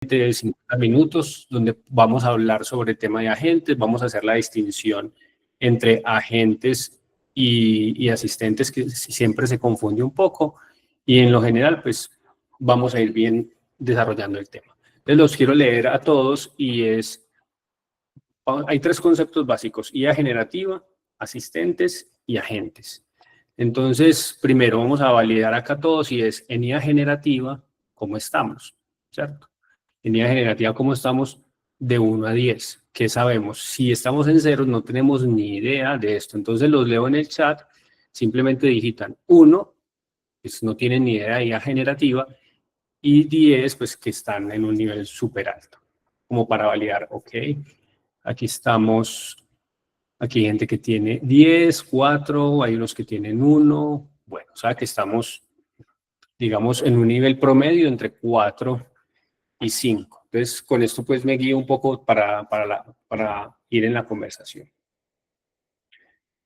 de 50 minutos, donde vamos a hablar sobre el tema de agentes, vamos a hacer la distinción entre agentes y asistentes, que siempre se confunde un poco, y en lo general, pues, vamos a ir bien desarrollando el tema. Entonces, los quiero leer a todos, y hay tres conceptos básicos: IA generativa, asistentes y agentes. Entonces, primero vamos a validar acá todos, y es en IA generativa, ¿cómo estamos? ¿Cierto? En IA generativa, ¿cómo estamos? De 1 a 10. ¿Qué sabemos? Si estamos en 0, no tenemos ni idea de esto. Entonces, los leo en el chat, simplemente digitan 1, pues no tienen ni idea de IA generativa, y 10, pues que están en un nivel súper alto, como para validar. Ok, aquí estamos. Aquí hay gente que tiene 10, 4, hay unos que tienen 1. Bueno, o sea que estamos, digamos, en un nivel promedio entre 4 y 5. Entonces, con esto pues me guío un poco para ir en la conversación.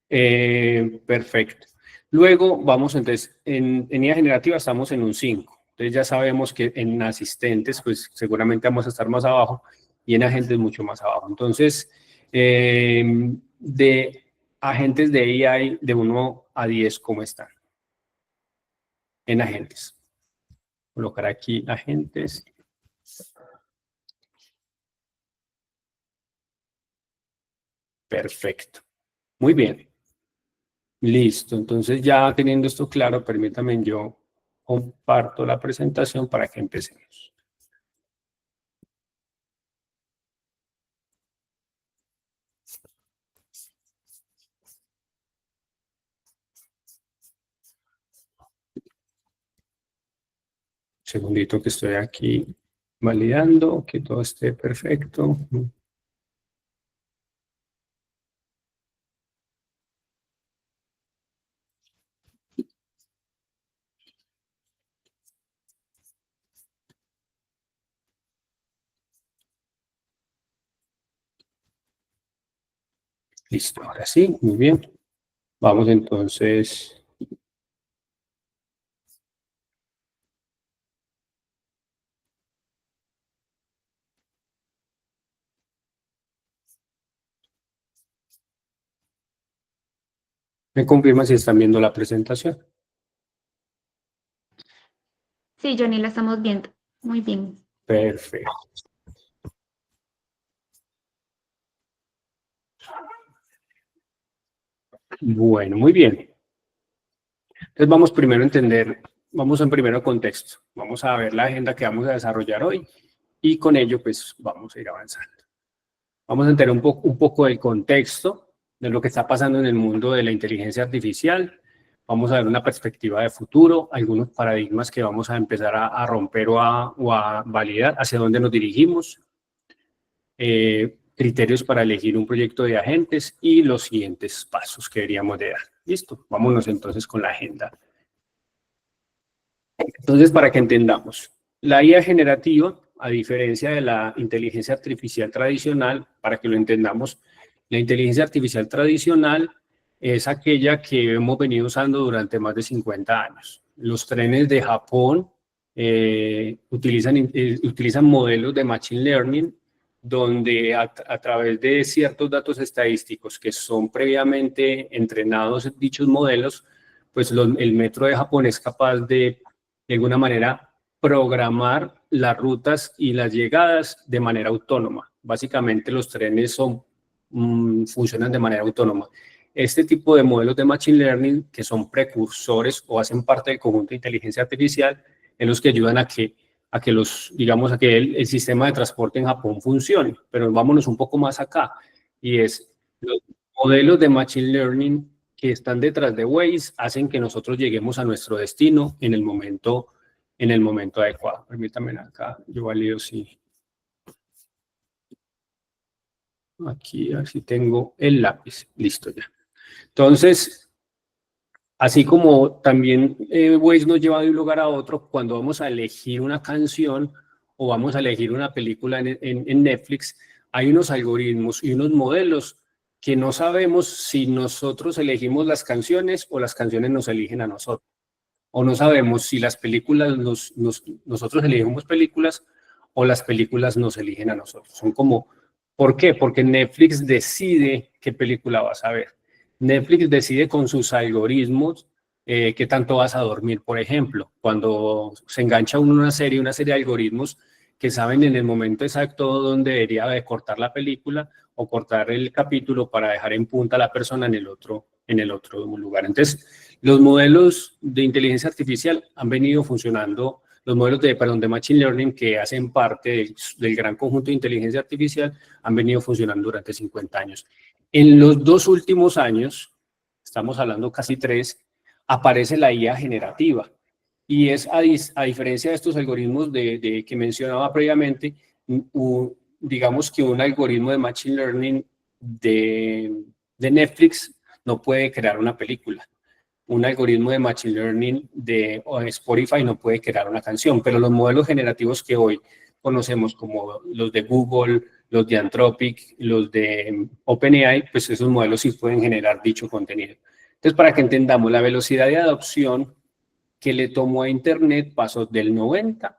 Perfecto. Luego vamos, entonces, en IA generativa estamos en un 5. Entonces ya sabemos que en asistentes, pues seguramente vamos a estar más abajo, y en agentes mucho más abajo. Entonces, de agentes de AI de 1 a 10, ¿cómo están? En agentes. Colocar aquí agentes. Perfecto. Muy bien. Listo. Entonces, ya teniendo esto claro, permítanme, yo comparto la presentación para que empecemos. Segundito que estoy aquí validando que todo esté perfecto. Listo, ahora sí, muy bien. Vamos entonces. ¿Me confirman si están viendo la presentación? Sí, Johnny, la estamos viendo. Muy bien. Perfecto. Bueno, muy bien. Entonces vamos primero a entender, vamos en primero contexto. Vamos a ver la agenda que vamos a desarrollar hoy, y con ello pues vamos a ir avanzando. Vamos a entender un poco del contexto de lo que está pasando en el mundo de la inteligencia artificial. Vamos a ver una perspectiva de futuro, algunos paradigmas que vamos a empezar a romper o a validar, hacia dónde nos dirigimos, criterios para elegir un proyecto de agentes y los siguientes pasos que deberíamos de dar. Listo, vámonos entonces con la agenda. Entonces, para que entendamos, la IA generativa, a diferencia de la inteligencia artificial tradicional, para que lo entendamos, la inteligencia artificial tradicional es aquella que hemos venido usando durante más de 50 años. Los trenes de Japón utilizan modelos de Machine Learning, donde a través de ciertos datos estadísticos que son previamente entrenados dichos modelos, pues el metro de Japón es capaz de alguna manera, programar las rutas y las llegadas de manera autónoma. Básicamente, los trenes funcionan de manera autónoma. Este tipo de modelos de Machine Learning, que son precursores o hacen parte del conjunto de inteligencia artificial, en los que ayudan a que digamos, a que el sistema de transporte en Japón funcione. Pero vámonos un poco más acá, y es los modelos de Machine Learning que están detrás de Waze hacen que nosotros lleguemos a nuestro destino en el momento adecuado. Permítanme acá, yo valido si aquí, así tengo el lápiz, listo ya. Entonces, así como también Waze nos lleva de un lugar a otro, cuando vamos a elegir una canción o vamos a elegir una película en Netflix, hay unos algoritmos y unos modelos que no sabemos si nosotros elegimos las canciones o las canciones nos eligen a nosotros. O no sabemos si las películas, nosotros elegimos películas o las películas nos eligen a nosotros. Son como, ¿por qué? Porque Netflix decide qué película vas a ver. Netflix decide con sus algoritmos qué tanto vas a dormir, por ejemplo. Cuando se engancha uno una serie de algoritmos que saben en el momento exacto dónde debería de cortar la película o cortar el capítulo para dejar en punta a la persona en el otro lugar. Entonces, los modelos de inteligencia artificial han venido funcionando, los modelos de Machine Learning que hacen parte del gran conjunto de inteligencia artificial han venido funcionando durante 50 años. En los 2 últimos años, estamos hablando casi 3, aparece la IA generativa. Y es a diferencia de estos algoritmos que mencionaba previamente, digamos que un algoritmo de Machine Learning de Netflix no puede crear una película. Un algoritmo de Machine Learning de Spotify no puede crear una canción, pero los modelos generativos que hoy conocemos como los de Google, los de Anthropic, los de OpenAI, pues esos modelos sí pueden generar dicho contenido. Entonces, para que entendamos, la velocidad de adopción que le tomó a Internet pasó del 90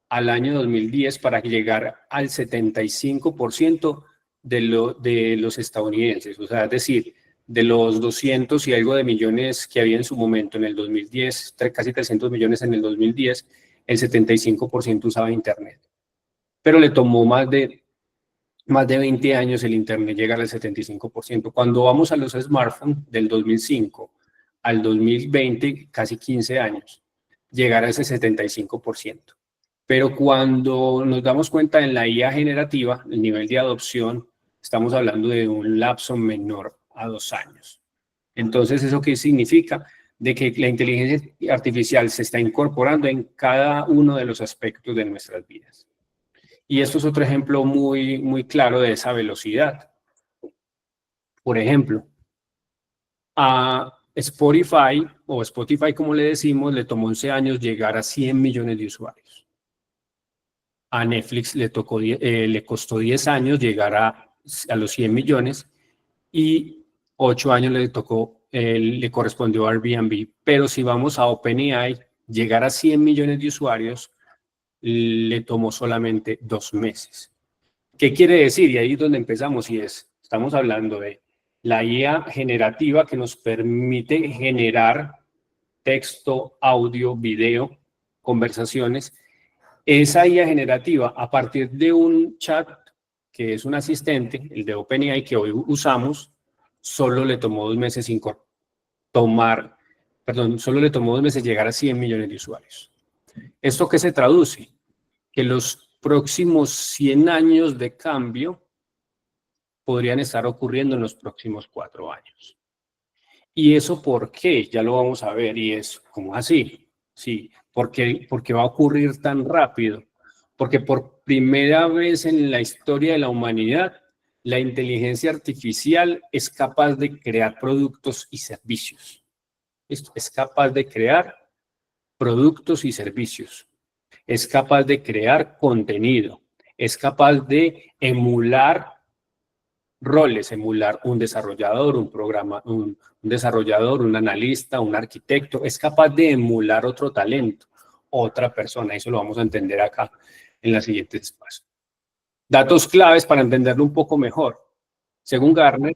al año 2010 para llegar al 75% de los estadounidenses. O sea, es decir, de los 200 y algo de millones que había en su momento en el 2010, casi 300 millones en el 2010, el 75% usaba Internet. Pero le tomó más de 20 años el Internet llegar al 75%. Cuando vamos a los smartphones del 2005 al 2020, casi 15 años, llegar a ese 75%. Pero cuando nos damos cuenta en la IA generativa, el nivel de adopción, estamos hablando de un lapso menor a 2 años. Entonces, ¿eso qué significa? De que la inteligencia artificial se está incorporando en cada uno de los aspectos de nuestras vidas. Y esto es otro ejemplo muy, muy claro de esa velocidad. Por ejemplo, a Spotify, o Spotify como le decimos, le tomó 11 años llegar a 100 millones de usuarios. A Netflix le costó 10 años llegar a los 100 millones y 8 años le correspondió a Airbnb. Pero si vamos a OpenAI, llegar a 100 millones de usuarios le tomó solamente 2 meses. ¿Qué quiere decir? Y ahí es donde empezamos, y estamos hablando de la IA generativa que nos permite generar texto, audio, video, conversaciones. Esa IA generativa, a partir de un chat que es un asistente, el de OpenAI que hoy usamos, solo le tomó 2 meses solo le tomó 2 meses llegar a 100 millones de usuarios. ¿Esto qué se traduce? Que los próximos 100 años de cambio podrían estar ocurriendo en los próximos 4 años. ¿Y eso por qué? Ya lo vamos a ver, y es como así. Sí, porque va a ocurrir tan rápido. Porque por primera vez en la historia de la humanidad, la inteligencia artificial es capaz de crear productos y servicios. Esto es capaz de crear productos y servicios. Es capaz de crear contenido. Es capaz de emular roles, emular un desarrollador, un desarrollador, un analista, un arquitecto, es capaz de emular otro talento, otra persona. Eso lo vamos a entender acá en la siguiente espacio. Datos claves para entenderlo un poco mejor. Según Gartner,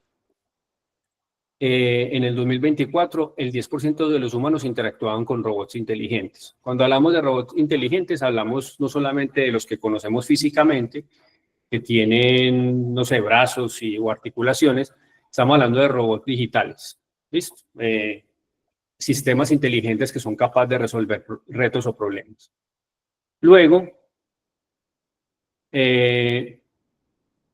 en el 2024, el 10% de los humanos interactuaban con robots inteligentes. Cuando hablamos de robots inteligentes, hablamos no solamente de los que conocemos físicamente, que tienen, no sé, brazos o articulaciones, estamos hablando de robots digitales, ¿listo? Sistemas inteligentes que son capaces de resolver retos o problemas. Luego,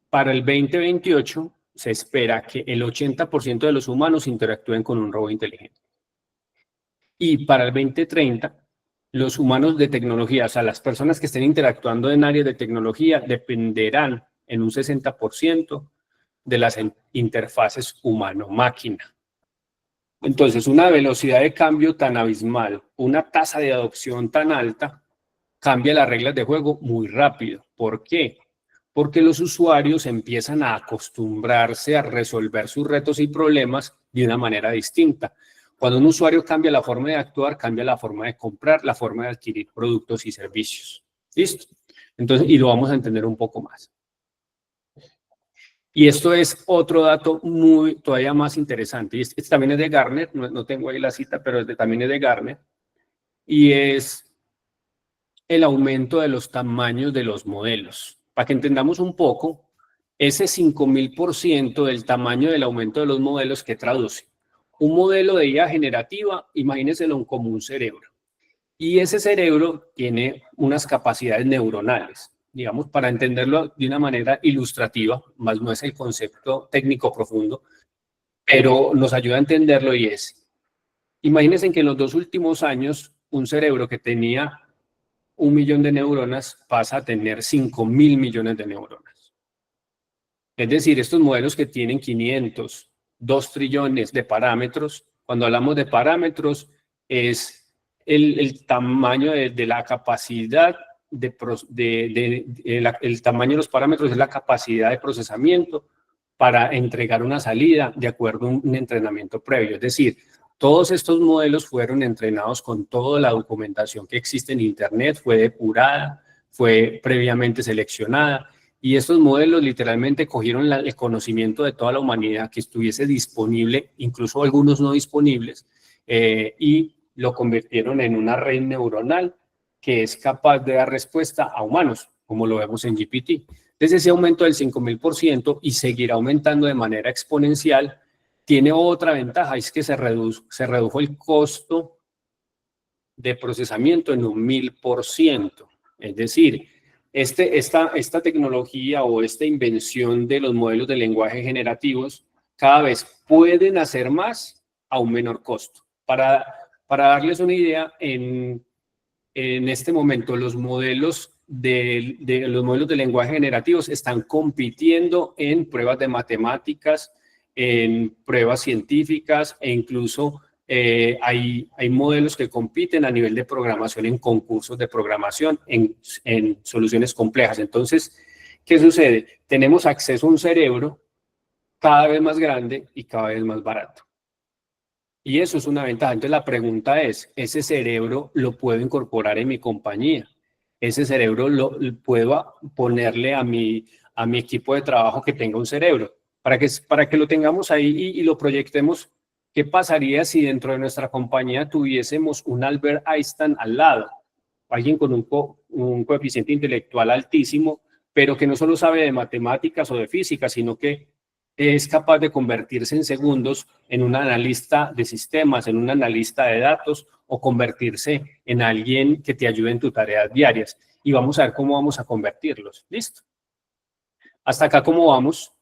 para el 2028, se espera que el 80% de los humanos interactúen con un robot inteligente. Y para el 2030, los humanos de tecnología, o sea, las personas que estén interactuando en áreas de tecnología, dependerán en un 60% de las interfaces humano-máquina. Entonces, una velocidad de cambio tan abismal, una tasa de adopción tan alta, cambia las reglas de juego muy rápido. ¿Por qué? Porque los usuarios empiezan a acostumbrarse a resolver sus retos y problemas de una manera distinta. Cuando un usuario cambia la forma de actuar, cambia la forma de comprar, la forma de adquirir productos y servicios. ¿Listo? Entonces, y lo vamos a entender un poco más. Y esto es otro dato todavía más interesante. Y este también es de Gartner, no tengo ahí la cita, pero también es de Gartner. Y es el aumento de los tamaños de los modelos. Para que entendamos un poco, ese 5000% del tamaño del aumento de los modelos que traduce. Un modelo de IA generativa, imagínenselo como un cerebro. Y ese cerebro tiene unas capacidades neuronales. Digamos, para entenderlo de una manera ilustrativa, más no es el concepto técnico profundo, pero nos ayuda a entenderlo y es, imagínense que en los 2 últimos años, un cerebro que tenía 1.000.000 de neuronas pasa a tener 5.000 millones de neuronas. Es decir, estos modelos que tienen 500, 2 trillones de parámetros, cuando hablamos de parámetros, es el tamaño de la capacidad el tamaño de los parámetros es la capacidad de procesamiento para entregar una salida de acuerdo a un entrenamiento previo. Es decir, todos estos modelos fueron entrenados con toda la documentación que existe en Internet, fue depurada, fue previamente seleccionada, y estos modelos literalmente cogieron el conocimiento de toda la humanidad que estuviese disponible, incluso algunos no disponibles, y lo convirtieron en una red neuronal que es capaz de dar respuesta a humanos, como lo vemos en GPT. Desde ese aumento del 5000% y seguirá aumentando de manera exponencial, tiene otra ventaja, es que se redujo el costo de procesamiento en 1000%. Es decir, esta tecnología o esta invención de los modelos de lenguaje generativos cada vez pueden hacer más a un menor costo. Para darles una idea, en este momento los modelos de lenguaje generativos están compitiendo en pruebas de matemáticas, en pruebas científicas e incluso hay modelos que compiten a nivel de programación en concursos de programación, en soluciones complejas. Entonces, ¿qué sucede? Tenemos acceso a un cerebro cada vez más grande y cada vez más barato. Y eso es una ventaja. Entonces la pregunta es, ¿ese cerebro lo puedo incorporar en mi compañía? ¿Ese cerebro lo puedo ponerle a mi equipo de trabajo que tenga un cerebro? Para que lo tengamos ahí y lo proyectemos, ¿qué pasaría si dentro de nuestra compañía tuviésemos un Albert Einstein al lado? Alguien con un coeficiente intelectual altísimo, pero que no solo sabe de matemáticas o de física, sino que es capaz de convertirse en segundos en un analista de sistemas, en un analista de datos o convertirse en alguien que te ayude en tus tareas diarias. Y vamos a ver cómo vamos a convertirlos. ¿Listo? Hasta acá, ¿cómo vamos?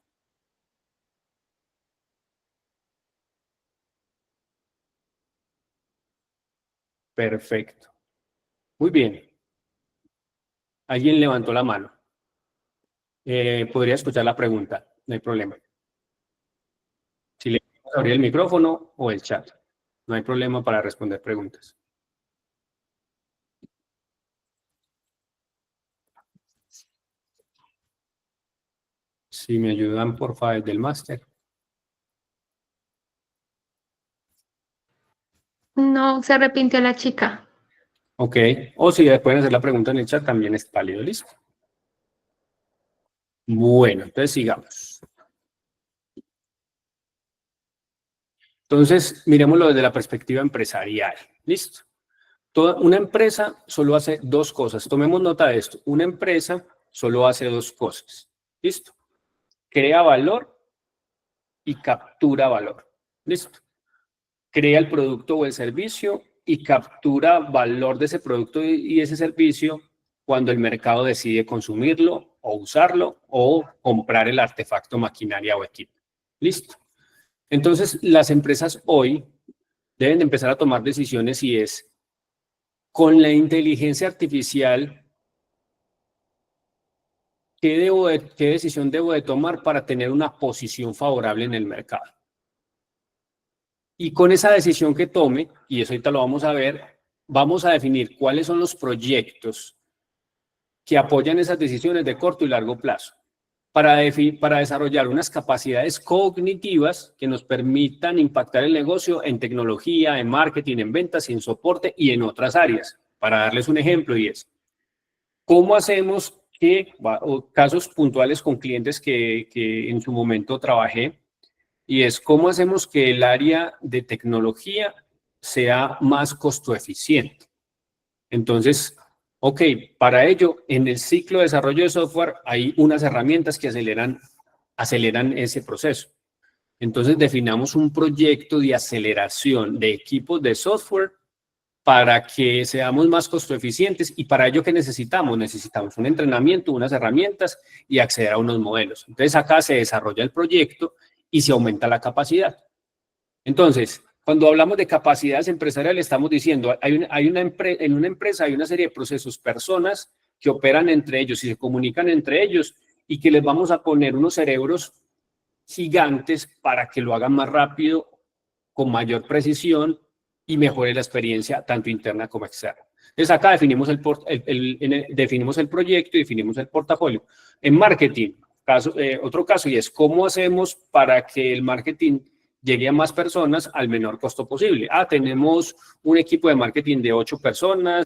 Perfecto. Muy bien. Alguien levantó la mano. Podría escuchar la pregunta, no hay problema. Si le vamos a abrir el micrófono o el chat, no hay problema para responder preguntas. Si me ayudan, por favor, del máster. No, se arrepintió la chica. Ok, o si pueden hacer la pregunta en el chat, también es válido, listo. Bueno, entonces sigamos. Entonces, miremoslo desde la perspectiva empresarial, listo. Una empresa solo hace 2 cosas, tomemos nota de esto. Una empresa solo hace 2 cosas, listo. Crea valor y captura valor, listo. Crea el producto o el servicio y captura valor de ese producto y ese servicio cuando el mercado decide consumirlo o usarlo o comprar el artefacto, maquinaria o equipo. Listo. Entonces, las empresas hoy deben de empezar a tomar decisiones y es, con la inteligencia artificial, ¿qué decisión debo de tomar para tener una posición favorable en el mercado? Y con esa decisión que tome, y eso ahorita lo vamos a ver, vamos a definir cuáles son los proyectos que apoyan esas decisiones de corto y largo plazo para desarrollar unas capacidades cognitivas que nos permitan impactar el negocio en tecnología, en marketing, en ventas, en soporte y en otras áreas. Para darles un ejemplo, y es, ¿cómo hacemos o casos puntuales con clientes que en su momento trabajé, y es cómo hacemos que el área de tecnología sea más costo eficiente. Entonces, ok, para ello, en el ciclo de desarrollo de software hay unas herramientas que aceleran ese proceso. Entonces, definamos un proyecto de aceleración de equipos de software para que seamos más costo eficientes, y para ello, ¿qué necesitamos? Necesitamos un entrenamiento, unas herramientas y acceder a unos modelos. Entonces, acá se desarrolla el proyecto y se aumenta la capacidad. Entonces, cuando hablamos de capacidades empresariales, estamos diciendo, en una empresa hay una serie de procesos, personas que operan entre ellos y se comunican entre ellos, y que les vamos a poner unos cerebros gigantes para que lo hagan más rápido, con mayor precisión, y mejore la experiencia tanto interna como externa. Entonces acá definimos definimos el proyecto y definimos el portafolio. En marketing, otro caso, y es cómo hacemos para que el marketing llegue a más personas al menor costo posible. Tenemos un equipo de marketing de 8 personas,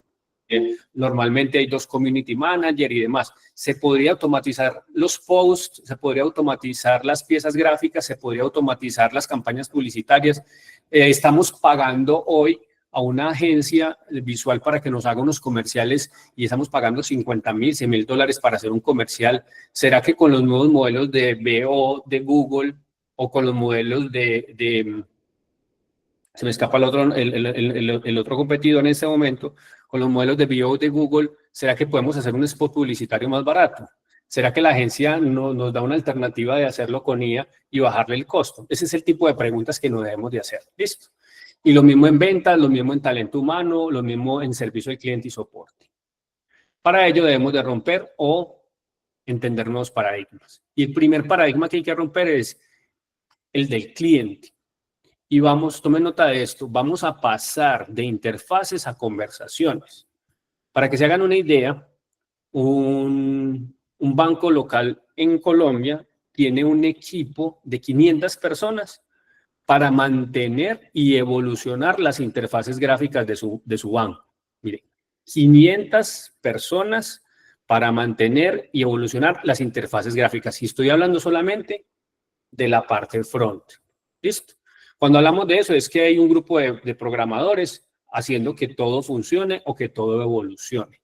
normalmente hay 2 community managers y demás. Se podría automatizar los posts, se podría automatizar las piezas gráficas, se podría automatizar las campañas publicitarias. Estamos pagando hoy a una agencia visual para que nos haga unos comerciales, y estamos pagando $50,000, $100,000 para hacer un comercial. ¿Será que con los nuevos modelos de BO de Google, o con los modelos se me escapa el otro competidor en este momento, con los modelos de BO de Google, será que podemos hacer un spot publicitario más barato? ¿Será que la agencia nos da una alternativa de hacerlo con IA y bajarle el costo? Ese es el tipo de preguntas que nos debemos de hacer. ¿Listo? Y lo mismo en ventas, lo mismo en talento humano, lo mismo en servicio al cliente y soporte. Para ello debemos de romper o entender nuevos paradigmas. Y el primer paradigma que hay que romper es el del cliente. Y tomen nota de esto, vamos a pasar de interfaces a conversaciones. Para que se hagan una idea, un banco local en Colombia tiene un equipo de 500 personas para mantener y evolucionar las interfaces gráficas de su banco. Mire, 500 personas para mantener y evolucionar las interfaces gráficas. Y estoy hablando solamente de la parte front. ¿Listo? Cuando hablamos de eso, es que hay un grupo de programadores haciendo que todo funcione o que todo evolucione.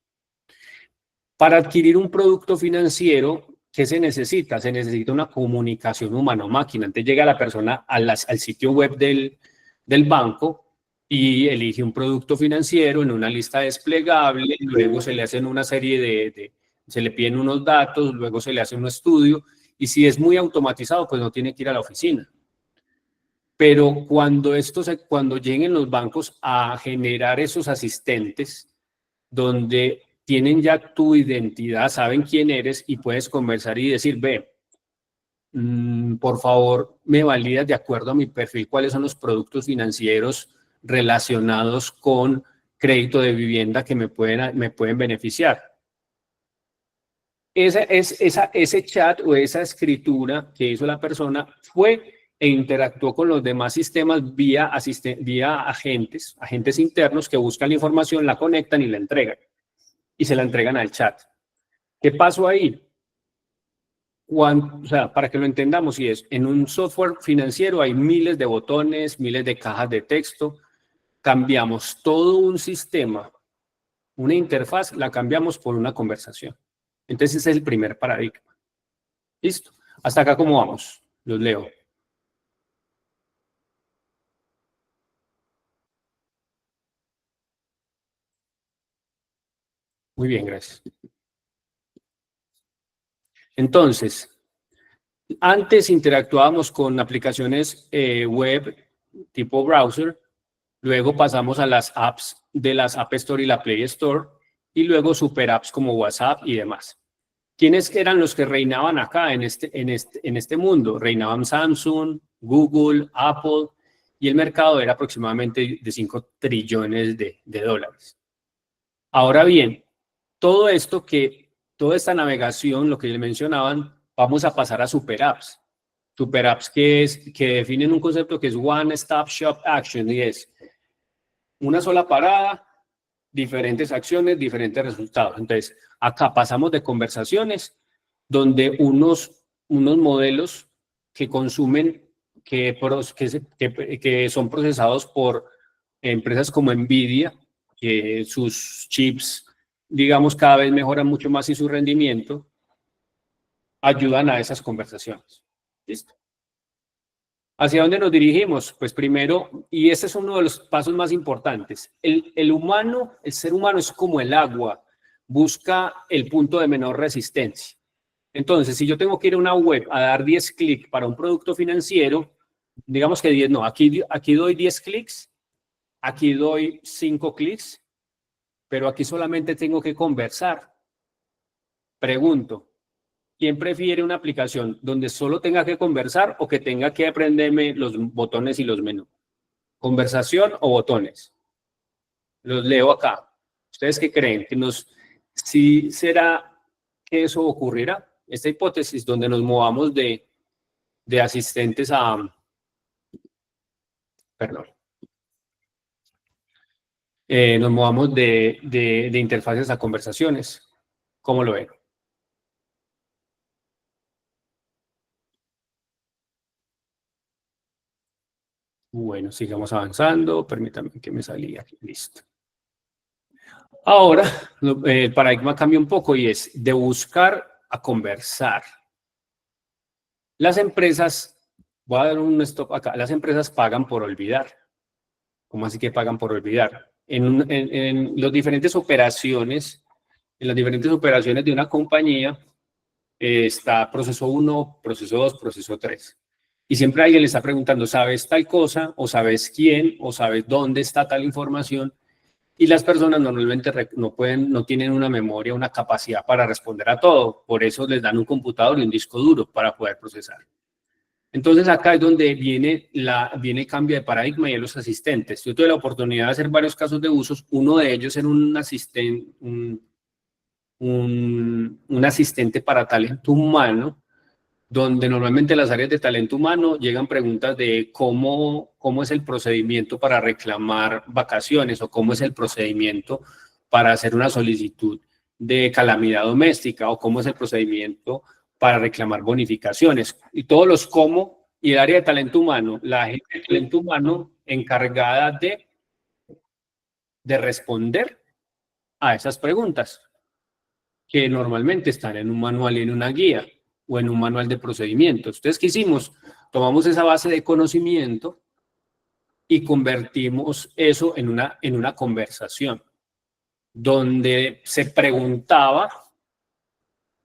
Para adquirir un producto financiero, ¿qué se necesita? Se necesita una comunicación humano-máquina. Antes llega la persona al sitio web del banco y elige un producto financiero en una lista desplegable, luego se le hacen una serie se le piden unos datos, luego se le hace un estudio, y si es muy automatizado, pues no tiene que ir a la oficina. Pero cuando lleguen los bancos a generar esos asistentes, donde tienen ya tu identidad, saben quién eres y puedes conversar y decir, por favor, me validas de acuerdo a mi perfil cuáles son los productos financieros relacionados con crédito de vivienda que me pueden beneficiar. Ese chat o esa escritura que hizo la persona fue e interactuó con los demás sistemas vía agentes internos que buscan la información, la conectan y la entregan. Y se la entregan al chat. ¿Qué pasó ahí? O sea, para que lo entendamos, en un software financiero hay miles de botones, miles de cajas de texto. Cambiamos todo un sistema, una interfaz, la cambiamos por una conversación. Entonces ese es el primer paradigma. ¿Listo? Hasta acá, ¿cómo vamos? Los leo. Muy bien, gracias. Entonces, antes interactuábamos con aplicaciones web tipo browser, luego pasamos a las apps de las App Store y la Play Store, y luego super apps como WhatsApp y demás. ¿Quiénes eran los que reinaban acá en este mundo? Reinaban Samsung, Google, Apple, y el mercado era aproximadamente de 5 trillones de dólares. Ahora bien, toda esta navegación, lo que les mencionaban, vamos a pasar a super apps. Super apps que definen un concepto que es One Stop Shop Action, y es una sola parada diferentes acciones, diferentes resultados. Entonces, acá pasamos de conversaciones donde unos modelos que consumen, que son procesados por empresas como NVIDIA, que sus chips, digamos, cada vez mejoran mucho más y su rendimiento, ayudan a esas conversaciones. ¿Listo? ¿Hacia dónde nos dirigimos? Pues primero, y este es uno de los pasos más importantes, el ser humano es como el agua, busca el punto de menor resistencia. Entonces, si yo tengo que ir a una web a dar 10 clics para un producto financiero, digamos que 10, no, aquí doy 10 clics, aquí doy 5 clics, pero aquí solamente tengo que conversar. Pregunto, ¿quién prefiere una aplicación donde solo tenga que conversar o que tenga que aprenderme los botones y los menús? ¿Conversación o botones? Los leo acá. ¿Ustedes qué creen? ¿Sí será que eso ocurrirá? Esta hipótesis donde nos movamos de asistentes a... Perdón. Nos movamos de interfaces a conversaciones. ¿Cómo lo ven? Bueno, sigamos avanzando. Permítanme que me salí aquí. Listo. Ahora, el paradigma cambia un poco y es de buscar a conversar. Las empresas, voy a dar un stop acá, las empresas pagan por olvidar. ¿Cómo así que pagan por olvidar? En las diferentes operaciones, de una compañía, está proceso 1, proceso 2, proceso 3. Y siempre alguien le está preguntando, ¿sabes tal cosa? ¿O sabes quién? ¿O sabes dónde está tal información? Y las personas normalmente no tienen una memoria, una capacidad para responder a todo. Por eso les dan un computador y un disco duro para poder procesar. Entonces acá es donde viene el cambio de paradigma y de los asistentes. Yo tuve la oportunidad de hacer varios casos de usos. Uno de ellos era un asistente para talento humano, donde normalmente las áreas de talento humano llegan preguntas de cómo es el procedimiento para reclamar vacaciones o cómo es el procedimiento para hacer una solicitud de calamidad doméstica o cómo es el procedimiento para reclamar bonificaciones. Y todos los cómo, y el área de talento humano, la gente de talento humano encargada de responder a esas preguntas, que normalmente están en un manual y en una guía o en un manual de procedimientos. Entonces, ¿qué hicimos? Tomamos esa base de conocimiento y convertimos eso en una conversación donde se preguntaba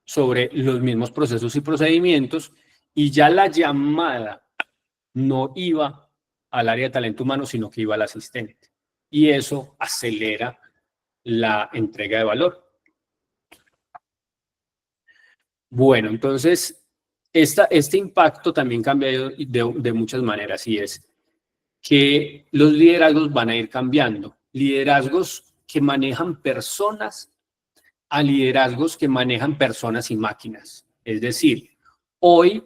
sobre los mismos procesos y procedimientos y ya la llamada no iba al área de talento humano, sino que iba al asistente. Y eso acelera la entrega de valor. Bueno, entonces, este impacto también cambia de muchas maneras y es que los liderazgos van a ir cambiando. Liderazgos que manejan personas a liderazgos que manejan personas y máquinas. Es decir, hoy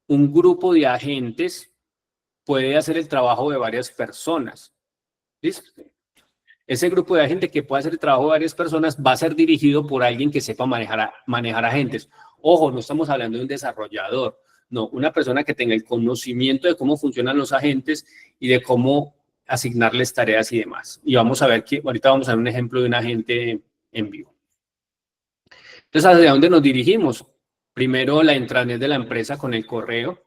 un grupo de agentes puede hacer el trabajo de varias personas. ¿Listo? Ese grupo de agentes que puede hacer el trabajo de varias personas va a ser dirigido por alguien que sepa manejar agentes. Ojo, no estamos hablando de un desarrollador, no, una persona que tenga el conocimiento de cómo funcionan los agentes y de cómo asignarles tareas y demás. Y vamos a ver que ahorita vamos a ver un ejemplo de un agente en vivo. Entonces, ¿hacia dónde nos dirigimos? Primero, la intranet de la empresa con el correo.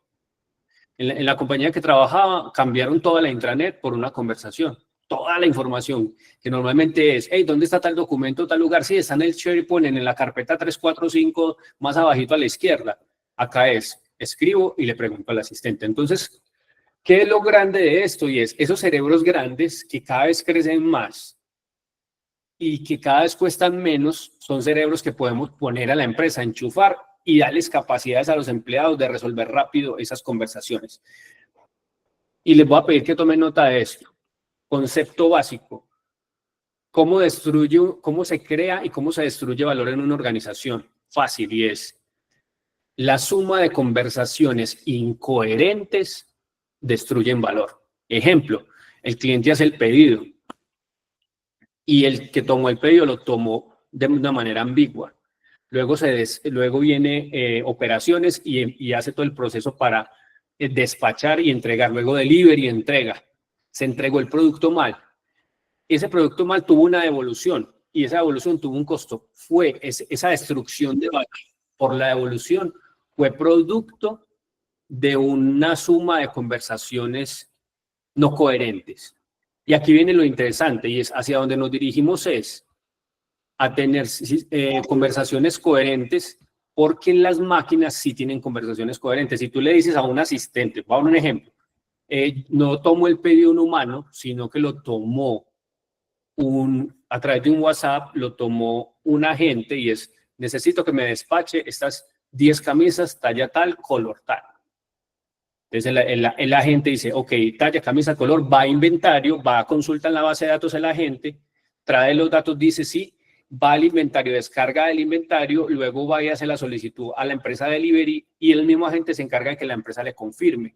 En la compañía que trabajaba, cambiaron toda la intranet por una conversación. Toda la información, que normalmente es, hey, ¿dónde está tal documento, tal lugar? Sí, está en el SharePoint, en la carpeta 345, más abajito a la izquierda. Acá es, escribo y le pregunto al asistente. Entonces, ¿qué es lo grande de esto? Y es esos cerebros grandes que cada vez crecen más y que cada vez cuestan menos, son cerebros que podemos poner a la empresa, enchufar y darles capacidades a los empleados de resolver rápido esas conversaciones. Y les voy a pedir que tomen nota de esto. Concepto básico. ¿Cómo se crea y cómo se destruye valor en una organización? Fácil, y es la suma de conversaciones incoherentes destruyen valor. Ejemplo, el cliente hace el pedido. y el que tomó el pedido lo tomó de una manera ambigua. Luego viene operaciones y hace todo el proceso para despachar y entregar. Luego delivery y entrega. Se entregó el producto mal. Ese producto mal tuvo una devolución y esa devolución tuvo un costo. Esa destrucción de valor por la devolución fue producto de una suma de conversaciones no coherentes. Y aquí viene lo interesante y es hacia donde nos dirigimos es a tener conversaciones coherentes, porque las máquinas sí tienen conversaciones coherentes. Si tú le dices a un asistente, voy a dar un ejemplo, no tomó el pedido un humano, sino que lo tomó a través de un WhatsApp, lo tomó un agente y es, necesito que me despache estas 10 camisas, talla tal, color tal. Entonces el agente dice, ok, talla, camisa, color, va a inventario, va a consulta en la base de datos el agente, trae los datos, dice sí, va al inventario, descarga el inventario, luego va y hace la solicitud a la empresa de delivery y el mismo agente se encarga de que la empresa le confirme.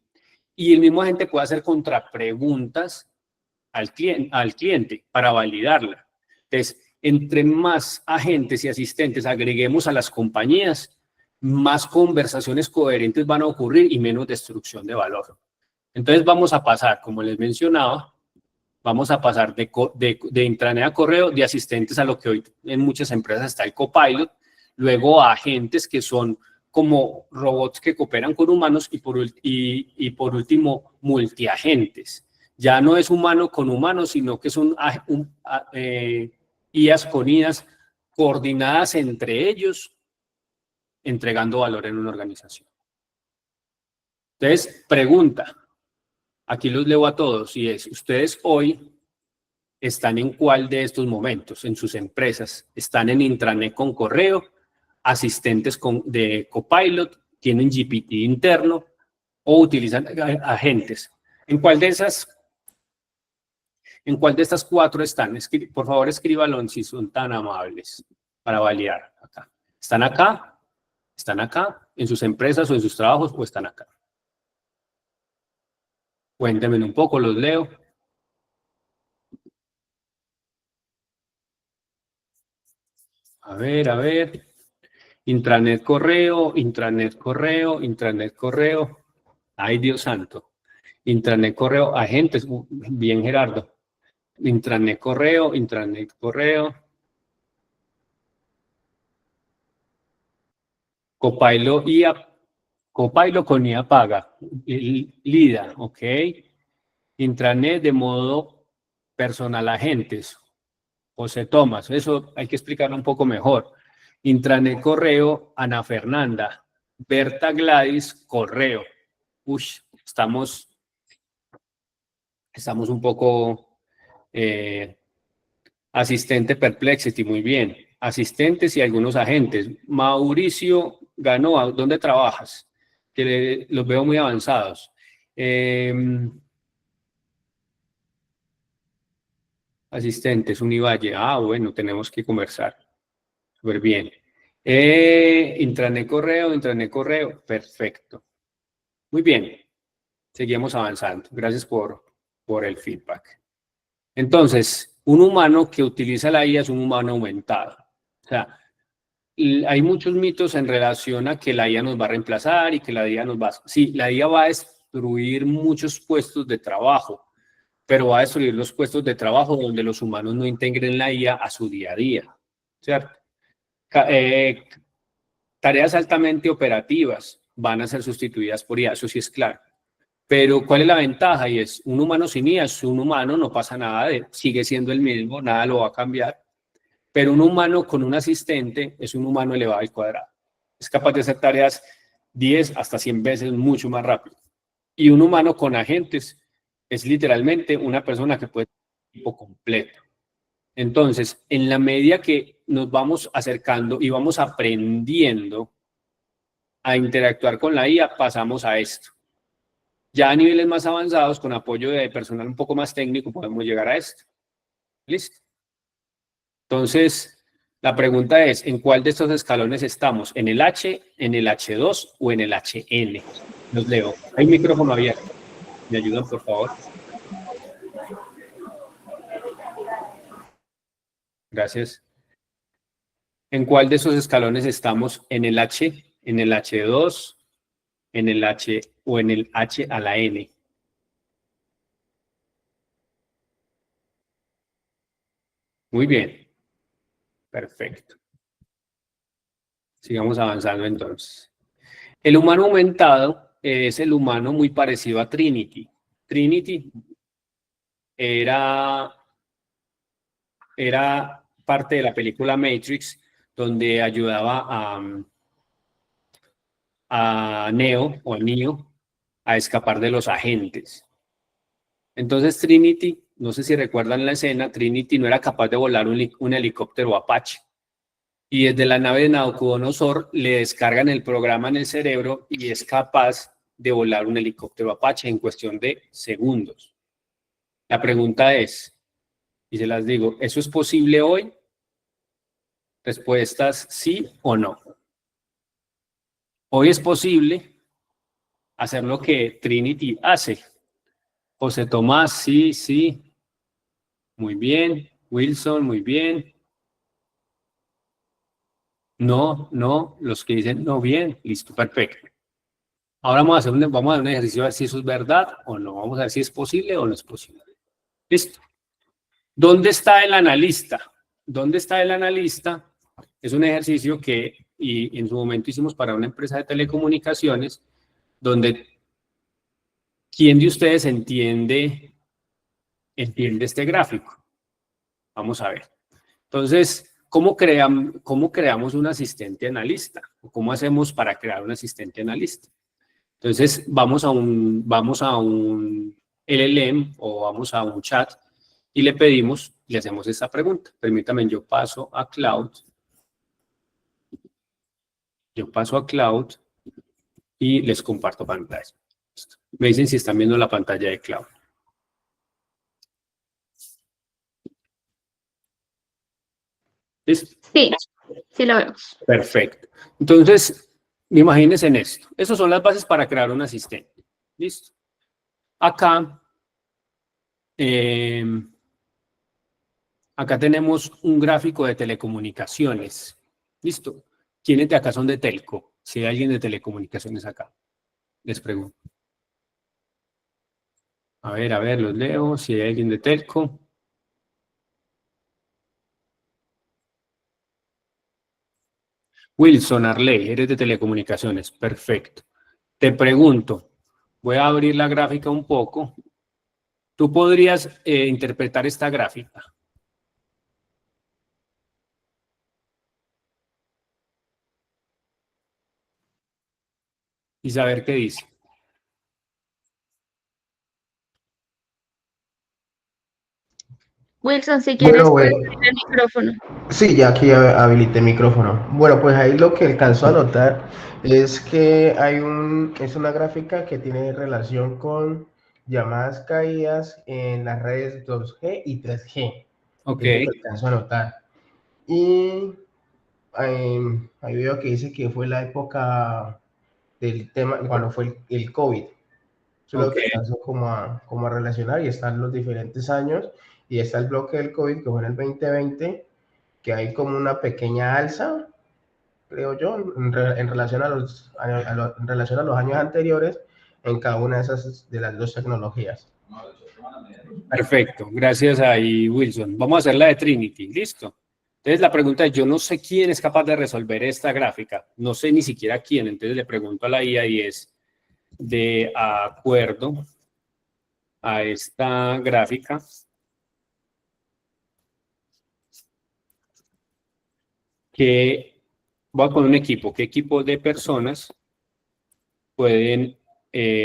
Y el mismo agente puede hacer contrapreguntas al cliente para validarla. Entonces, entre más agentes y asistentes agreguemos a las compañías, más conversaciones coherentes van a ocurrir y menos destrucción de valor. Entonces vamos a pasar, como les mencionaba, vamos a pasar de intranet a correo, de asistentes a lo que hoy en muchas empresas está el copilot, luego a agentes que son como robots que cooperan con humanos y por último multiagentes. Ya no es humano con humano, sino que son IAs con IAs coordinadas entre ellos, entregando valor en una organización. Entonces, pregunta, aquí los leo a todos, y es, ¿ustedes hoy están en cuál de estos momentos en sus empresas? ¿Están en intranet con correo, asistentes de copilot, tienen GPT interno o utilizan agentes? ¿En cuál de estas 4 están? Por favor, escríbanlo si son tan amables para validar acá. ¿Están acá? ¿Están acá? ¿En sus empresas o en sus trabajos o están acá? Cuéntenme un poco, los leo. A ver. Intranet correo, intranet correo, intranet correo. Ay, Dios santo. Intranet correo, agentes. Bien, Gerardo. Intranet correo, intranet correo. Copilot con IA paga. LIDA, ok. Intranet de modo personal agentes. José Tomás, eso hay que explicarlo un poco mejor. Intranet correo, Ana Fernanda. Berta Gladys, correo. Uy, estamos un poco asistente Perplexity, muy bien. Asistentes y algunos agentes. Mauricio Ganó, ¿dónde trabajas? Que los veo muy avanzados. Asistentes, Univalle. Ah, bueno, tenemos que conversar. Súper bien. Intranet correo. Perfecto. Muy bien. Seguimos avanzando. Gracias por el feedback. Entonces, un humano que utiliza la IA es un humano aumentado. O sea, hay muchos mitos en relación a que la IA nos va a reemplazar y que la IA nos va a... Sí, la IA va a destruir muchos puestos de trabajo, pero va a destruir los puestos de trabajo donde los humanos no integren la IA a su día a día, ¿cierto? Tareas altamente operativas van a ser sustituidas por IA, eso sí es claro. Pero ¿cuál es la ventaja? Y es, un humano sin IA es un humano, no pasa nada, sigue siendo el mismo, nada lo va a cambiar. Pero un humano con un asistente es un humano elevado al cuadrado. Es capaz de hacer tareas 10 hasta 100 veces mucho más rápido. Y un humano con agentes es literalmente una persona que puede ser tiempo completo. Entonces, en la medida que nos vamos acercando y vamos aprendiendo a interactuar con la IA, pasamos a esto. Ya a niveles más avanzados, con apoyo de personal un poco más técnico, podemos llegar a esto. ¿Listo? Entonces, la pregunta es, ¿en cuál de estos escalones estamos? ¿En el H, en el H2 o en el HN? Los leo. Hay un micrófono abierto. ¿Me ayudan, por favor? Gracias. ¿En cuál de esos escalones estamos? ¿En el H, en el H2, en el H o en el H a la N? Muy bien. Perfecto. Sigamos avanzando entonces. El humano aumentado es el humano muy parecido a Trinity. Trinity era parte de la película Matrix, donde ayudaba a Neo o a Neo a escapar de los agentes. Entonces Trinity, no sé si recuerdan la escena, Trinity no era capaz de volar un helicóptero Apache. Y desde la nave de Nabucodonosor le descargan el programa en el cerebro y es capaz de volar un helicóptero Apache en cuestión de segundos. La pregunta es, y se las digo, ¿eso es posible hoy? Respuestas sí o no. Hoy es posible hacer lo que Trinity hace. José Tomás, sí, sí. Muy bien. Wilson, muy bien. No, no. Los que dicen no, bien. Listo, perfecto. Ahora vamos a hacer un ejercicio a ver si eso es verdad o no. Vamos a ver si es posible o no es posible. Listo. ¿Dónde está el analista? ¿Dónde está el analista? Es un ejercicio que y en su momento hicimos para una empresa de telecomunicaciones, donde ¿quién de ustedes entiende este gráfico? Vamos a ver. Entonces, ¿cómo creamos un asistente analista? ¿Cómo hacemos para crear un asistente analista? Entonces, vamos a un LLM o vamos a un chat y le hacemos esta pregunta. Permítanme, yo paso a Cloud y les comparto pantalla. Me dicen si están viendo la pantalla de Cloud. ¿Listo? Sí, sí lo veo. Perfecto. Entonces, imagínense en esto. Esas son las bases para crear un asistente. ¿Listo? Acá, acá tenemos un gráfico de telecomunicaciones. ¿Listo? ¿Quiénes de acá son de telco? Si hay alguien de telecomunicaciones acá, les pregunto. A ver, los leo. Si hay alguien de telco. Wilson Arley, eres de telecomunicaciones. Perfecto. Te pregunto, voy a abrir la gráfica un poco. ¿Tú podrías interpretar esta gráfica? Y saber qué dice. Wilson, si quieres, Bueno, puedes bueno, abrir el micrófono. sí, ya aquí habilité el micrófono. Bueno, pues ahí lo que alcanzo a notar es que es una gráfica que tiene relación con llamadas caídas en las redes 2G y 3G. Ok, Es lo que alcanzo a notar. Y ahí veo que dice que fue la época del tema, cuando fue el COVID. Eso es lo ok. que alcanzo como a relacionar y están los diferentes años y está el bloque del COVID que fue en el 2020, que hay como una pequeña alza, creo yo, en relación en relación a los años anteriores en cada una de las dos tecnologías. Perfecto. Gracias ahí, Wilson. Vamos a hacer la de Trinity. ¿Listo? Entonces la pregunta es, yo no sé quién es capaz de resolver esta gráfica. No sé ni siquiera quién. Entonces le pregunto a la IA y es de acuerdo a esta gráfica. Que voy a poner un equipo. ¿Qué equipo de personas pueden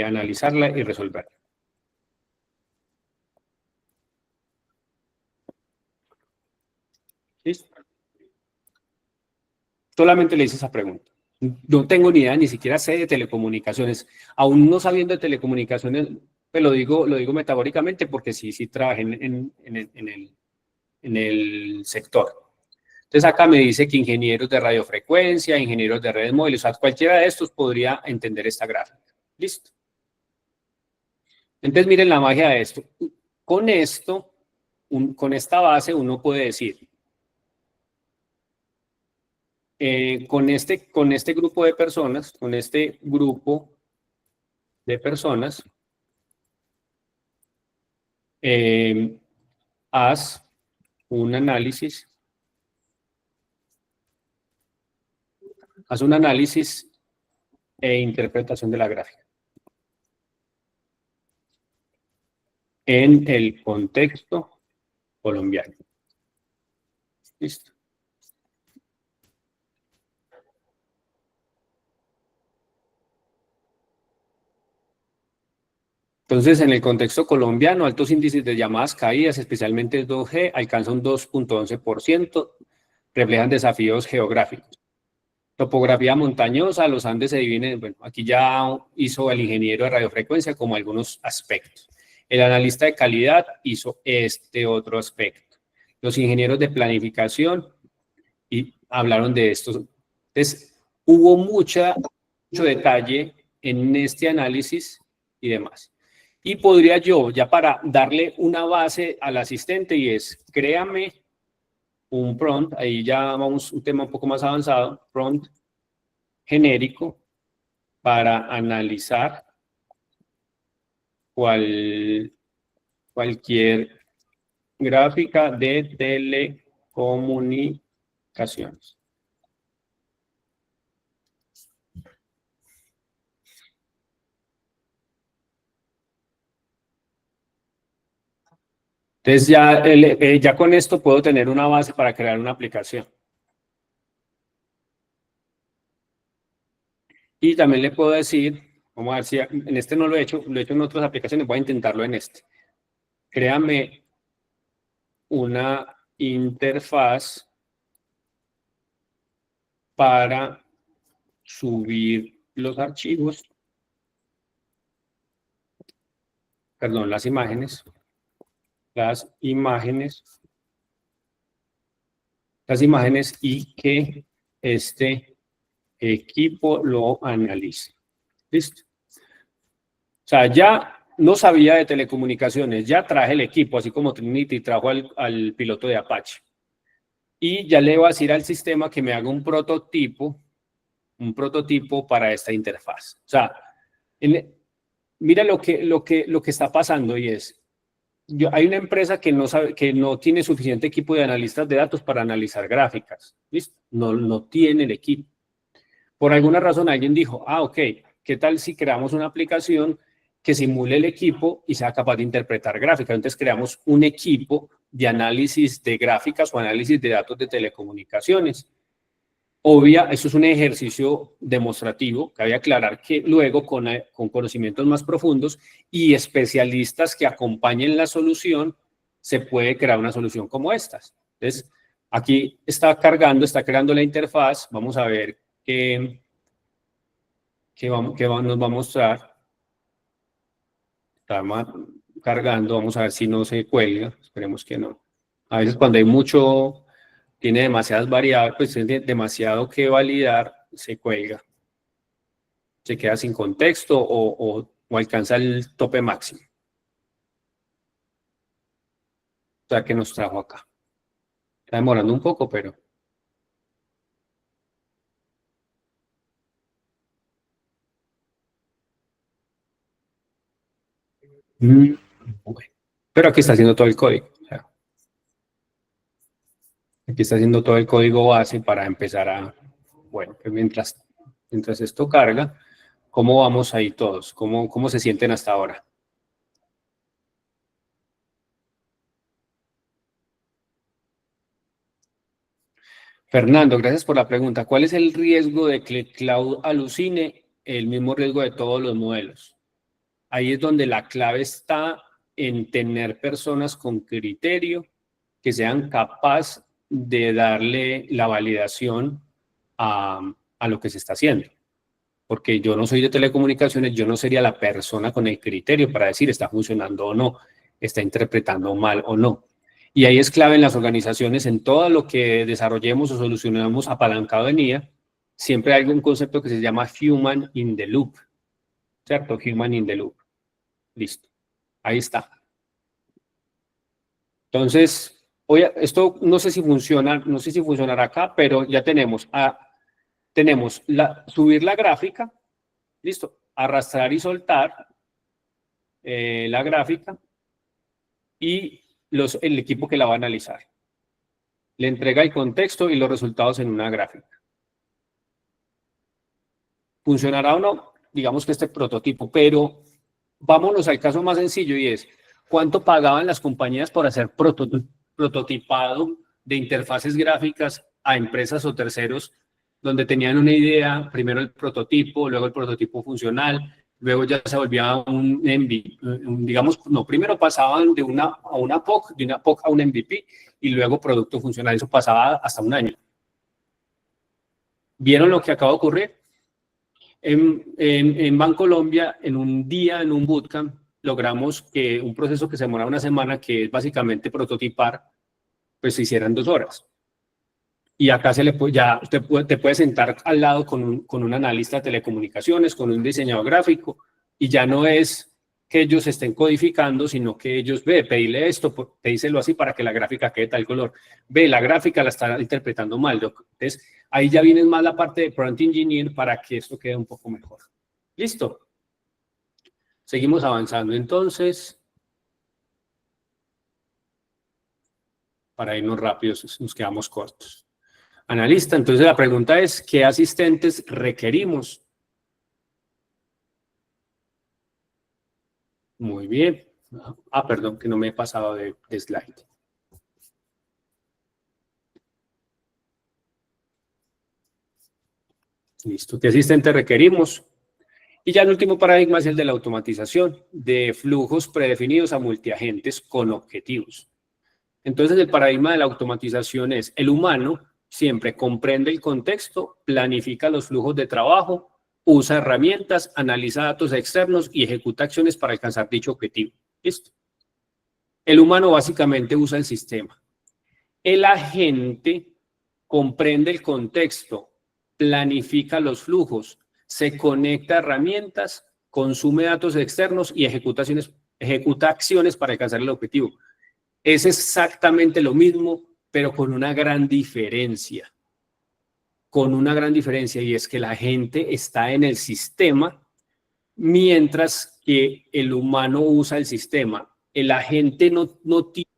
analizarla y resolverla? ¿Listo? Solamente le hice esa pregunta. No tengo ni idea, ni siquiera sé de telecomunicaciones. Aún no sabiendo de telecomunicaciones, pues lo digo metafóricamente porque sí trabajé en el sector. Entonces acá me dice que ingenieros de radiofrecuencia, ingenieros de redes móviles, o sea, cualquiera de estos podría entender esta gráfica. ¿Listo? Entonces miren la magia de esto. Con esto, con esta base uno puede decir, con este grupo de personas, haz un análisis e interpretación de la gráfica en el contexto colombiano. Listo. Entonces, en el contexto colombiano, altos índices de llamadas caídas, especialmente el 2G, alcanzan un 2.11%, reflejan desafíos geográficos. Topografía montañosa, los Andes se dividen, bueno, aquí ya hizo el ingeniero de radiofrecuencia como algunos aspectos. El analista de calidad hizo este otro aspecto. Los ingenieros de planificación y hablaron de esto. Entonces, hubo mucho detalle en este análisis y demás. Y podría yo, ya para darle una base al asistente, y es, créame un prompt, ahí ya vamos a un tema un poco más avanzado, prompt genérico para analizar cualquier gráfica de telecomunicaciones. Entonces ya con esto puedo tener una base para crear una aplicación. Y también le puedo decir, vamos a ver si en este no lo he hecho en otras aplicaciones, voy a intentarlo en este. Créame una interfaz para subir los archivos, perdón, las imágenes y que este equipo lo analice. ¿Listo? O sea, ya no sabía de telecomunicaciones, ya traje el equipo, así como Trinity trajo al piloto de Apache. Y ya le voy a decir al sistema que me haga un prototipo para esta interfaz. O sea, mira lo que está pasando, y es, hay una empresa que no tiene suficiente equipo de analistas de datos para analizar gráficas. ¿Listo? No tiene el equipo. Por alguna razón alguien dijo, ok, ¿qué tal si creamos una aplicación que simule el equipo y sea capaz de interpretar gráficas? Entonces creamos un equipo de análisis de gráficas o análisis de datos de telecomunicaciones. Eso es un ejercicio demostrativo, cabe aclarar que luego con conocimientos más profundos y especialistas que acompañen la solución, se puede crear una solución como estas. Entonces, aquí está creando la interfaz, vamos a ver qué nos va a mostrar. Está cargando, vamos a ver si no se cuelga, esperemos que no. A veces cuando hay tiene demasiadas variables, pues tiene demasiado que validar, se cuelga. Se queda sin contexto o alcanza el tope máximo. O sea, que nos trajo acá. Está demorando un poco, pero... Bueno. Pero aquí está haciendo todo el código. O sea, aquí está haciendo todo el código base para empezar a... Bueno, pues mientras esto carga, ¿cómo vamos ahí todos? ¿Cómo se sienten hasta ahora? Fernando, gracias por la pregunta. ¿Cuál es el riesgo de que el cloud alucine? El mismo riesgo de todos los modelos. Ahí es donde la clave está en tener personas con criterio que sean capaces de darle la validación a lo que se está haciendo. Porque yo no soy de telecomunicaciones, yo no sería la persona con el criterio para decir está funcionando o no, está interpretando mal o no. Y ahí es clave en las organizaciones, en todo lo que desarrollemos o solucionemos apalancado en IA, siempre hay un concepto que se llama Human in the Loop, ¿cierto? Human in the Loop. Listo. Ahí está. Entonces, esto no sé si funcionará acá, pero ya tenemos a tenemos subir la gráfica, listo, arrastrar y soltar la gráfica y el equipo que la va a analizar. Le entrega el contexto y los resultados en una gráfica. ¿Funcionará o no? Digamos que este prototipo, pero vámonos al caso más sencillo y es, ¿cuánto pagaban las compañías por hacer prototipado de interfaces gráficas a empresas o terceros donde tenían una idea, primero el prototipo, luego el prototipo funcional, luego ya se volvía un MVP, digamos, no, primero pasaban de una POC, de una POC a un MVP y luego producto funcional, eso pasaba hasta un año. ¿Vieron lo que acaba de ocurrir? En Bancolombia, en un día, en un bootcamp, logramos que un proceso que se demora una semana, que es básicamente prototipar, pues se hiciera en 2 horas. Y acá ya te puede sentar al lado con un analista de telecomunicaciones, con un diseñador gráfico, y ya no es que ellos estén codificando, sino que ellos, pedile esto, pedíselo así para que la gráfica quede tal color. La gráfica la está interpretando mal. Entonces, ahí ya viene más la parte de prompt engineer para que esto quede un poco mejor. ¿Listo? Seguimos avanzando. Entonces, para irnos rápidos, nos quedamos cortos. Analista, entonces la pregunta es, ¿qué asistentes requerimos? Muy bien. Perdón, que no me he pasado de slide. Listo, ¿qué asistente requerimos? Y ya el último paradigma es el de la automatización de flujos predefinidos a multiagentes con objetivos. Entonces, el paradigma de la automatización es el humano siempre comprende el contexto, planifica los flujos de trabajo, usa herramientas, analiza datos externos y ejecuta acciones para alcanzar dicho objetivo. ¿Listo? El humano básicamente usa el sistema. El agente comprende el contexto, planifica los flujos, se conecta a herramientas, consume datos externos y ejecuta acciones para alcanzar el objetivo. Es exactamente lo mismo, pero con una gran diferencia. Con una gran diferencia, y es que la gente está en el sistema, mientras que el humano usa el sistema. El agente no tiene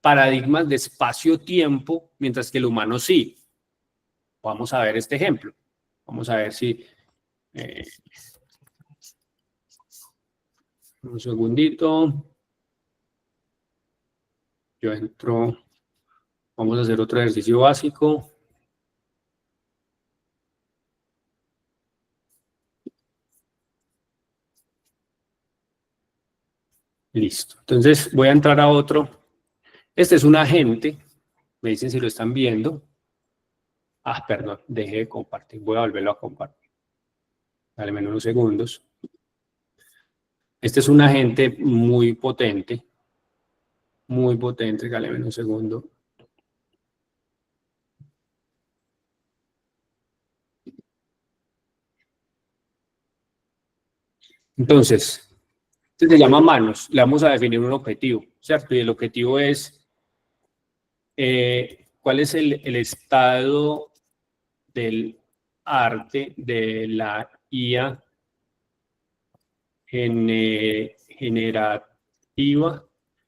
paradigmas de espacio-tiempo, mientras que el humano sí. Vamos a ver este ejemplo. Vamos a ver si... un segundito. Yo entro... Vamos a hacer otro ejercicio básico. Listo. Entonces voy a entrar a otro. Este es un agente. Me dicen si lo están viendo. Perdón, dejé de compartir. Voy a volverlo a compartir. Dale menos unos segundos. Este es un agente muy potente. Muy potente. Dale menos un segundo. Entonces, este se llama manos. Le vamos a definir un objetivo, ¿cierto? Y el objetivo es cuál es el estado del arte de la IA generativa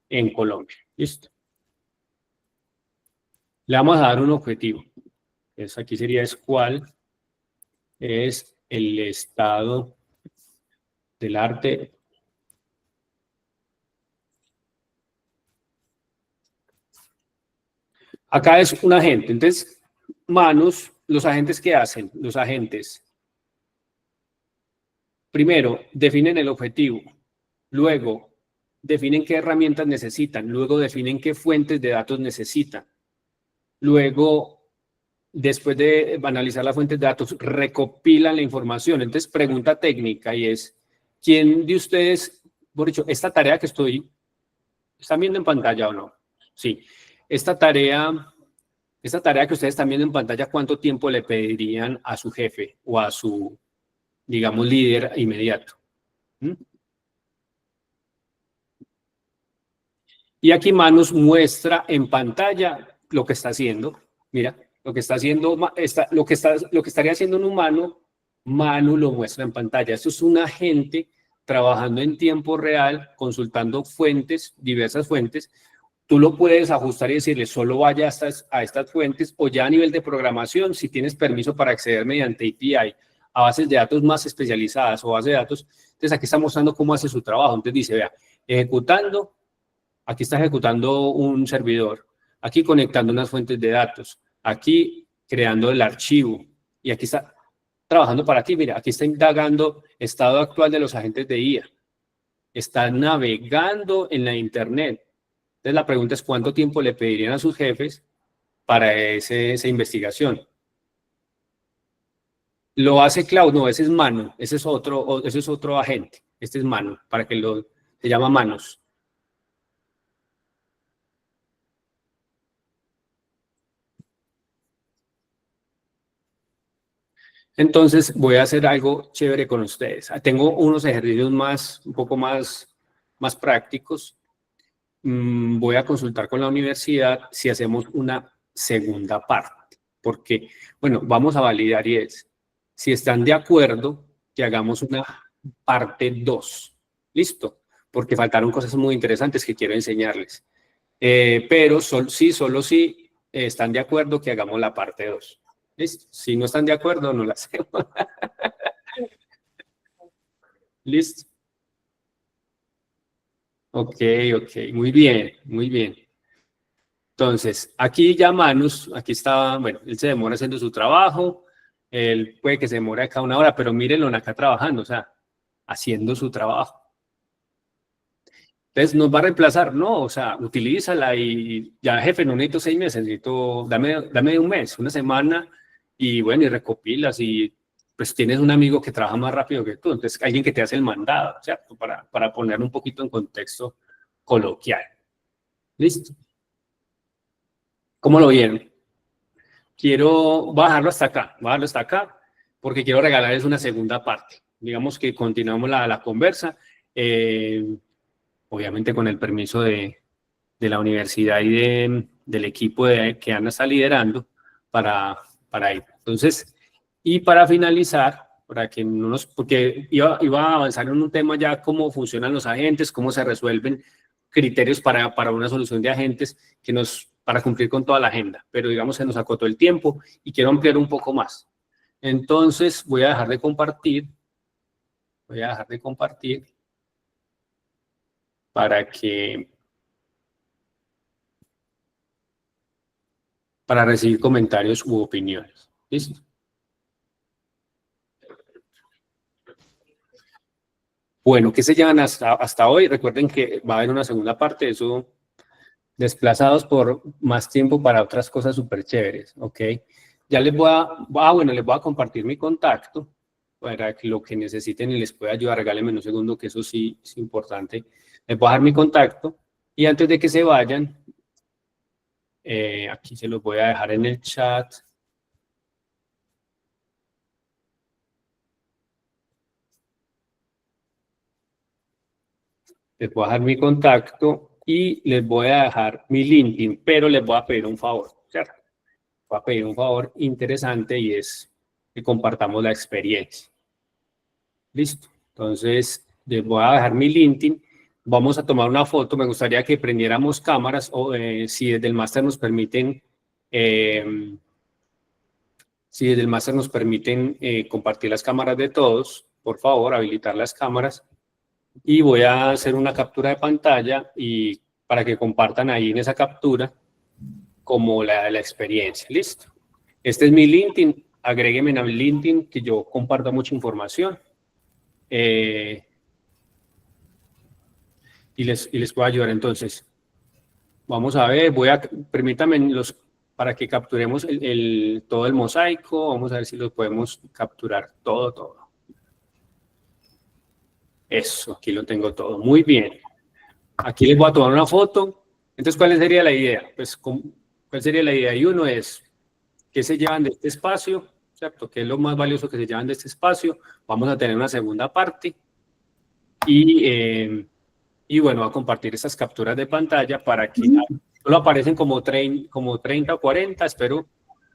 en Colombia. ¿Listo? Le vamos a dar un objetivo. Entonces, aquí sería cuál es el estado del arte acá es un agente. Entonces, manos, los agentes, ¿qué hacen? Los agentes, primero, definen el objetivo. Luego, definen qué herramientas necesitan. Luego, definen qué fuentes de datos necesitan. Luego, después de analizar las fuentes de datos, recopilan la información. Entonces, pregunta técnica y es, ¿quién de ustedes, por dicho, esta tarea que ¿están viendo en pantalla o no? Sí. Esta tarea que ustedes están viendo en pantalla, ¿cuánto tiempo le pedirían a su jefe o a su, digamos, líder inmediato? Y aquí Manus muestra en pantalla lo que está haciendo. Mira, Lo que está haciendo, lo que estaría haciendo un humano, Manu lo muestra en pantalla. Esto es un agente trabajando en tiempo real, consultando fuentes, diversas fuentes. Tú lo puedes ajustar y decirle solo vaya a estas fuentes, o ya a nivel de programación, si tienes permiso para acceder mediante API a bases de datos más especializadas o bases de datos. Entonces aquí está mostrando cómo hace su trabajo. Entonces dice, vea, ejecutando, aquí está ejecutando un servidor, aquí conectando unas fuentes de datos, aquí creando el archivo, y aquí está trabajando para ti. Mira, aquí está indagando estado actual de los agentes de IA, está navegando en la internet. Entonces la pregunta es cuánto tiempo le pedirían a sus jefes para esa investigación. ¿Lo hace Cloud? No, ese es Manu, ese es otro agente, este es Manu, para que se llama Manos. Entonces voy a hacer algo chévere con ustedes. Tengo unos ejercicios un poco más prácticos. Voy a consultar con la universidad si hacemos una segunda parte, porque, bueno, vamos a validar y es, si están de acuerdo, que hagamos una parte 2. ¿Listo? Porque faltaron cosas muy interesantes que quiero enseñarles. Pero solo si están de acuerdo que hagamos la parte 2. ¿Listo? Si no están de acuerdo, no la hacemos. ¿Listo? Ok, muy bien, muy bien. Entonces, aquí ya Manus, aquí está, bueno, él se demora haciendo su trabajo, él puede que se demore acá una hora, pero mírenlo acá trabajando, o sea, haciendo su trabajo. Entonces, ¿nos va a reemplazar? No, o sea, utilízala y ya, jefe, no necesito 6 meses, dame un mes, una semana, y bueno, y recopilas, y pues tienes un amigo que trabaja más rápido que tú, entonces alguien que te hace el mandado, ¿cierto? Para poner un poquito en contexto coloquial. ¿Listo? ¿Cómo lo vieron? Quiero bajarlo hasta acá, porque quiero regalarles una segunda parte. Digamos que continuamos la conversa, obviamente con el permiso de la universidad y del equipo que Ana está liderando para ir. Entonces, y para finalizar, para que no porque iba a avanzar en un tema ya cómo funcionan los agentes, cómo se resuelven criterios para una solución de agentes para cumplir con toda la agenda, pero digamos se nos acotó el tiempo y quiero ampliar un poco más. Entonces voy a dejar de compartir, para recibir comentarios u opiniones. ¿Listo? Bueno, ¿qué se llevan hasta hoy? Recuerden que va a haber una segunda parte, eso desplazados por más tiempo para otras cosas súper chéveres, ¿ok? Ya les voy a compartir mi contacto para que lo que necesiten y les pueda ayudar. Regálenme un segundo, que eso sí es importante. Les voy a dar mi contacto y antes de que se vayan, aquí se los voy a dejar en el chat. Les voy a dejar mi contacto y les voy a dejar mi LinkedIn, pero les voy a pedir un favor, ¿cierto? Voy a pedir un favor interesante y es que compartamos la experiencia. Listo. Entonces, les voy a dejar mi LinkedIn. Vamos a tomar una foto. Me gustaría que prendiéramos cámaras o si desde el máster nos permiten, compartir las cámaras de todos, por favor, habilitar las cámaras. Y voy a hacer una captura de pantalla y para que compartan ahí en esa captura como la experiencia. Listo. Este es mi LinkedIn. Agréguenme a mi LinkedIn, que yo comparto mucha información. Y les puedo ayudar. Entonces, vamos a ver, permítanme para que capturemos todo el mosaico. Vamos a ver si lo podemos capturar todo. Eso, aquí lo tengo todo. Muy bien. Aquí les voy a tomar una foto. Entonces, ¿cuál sería la idea? Pues, ¿cuál sería la idea? Y uno es, ¿qué se llevan de este espacio? ¿Cierto? ¿Qué es lo más valioso que se llevan de este espacio? Vamos a tener una segunda parte. Y bueno, voy a compartir esas capturas de pantalla para que solo aparecen como 30 o 40. Espero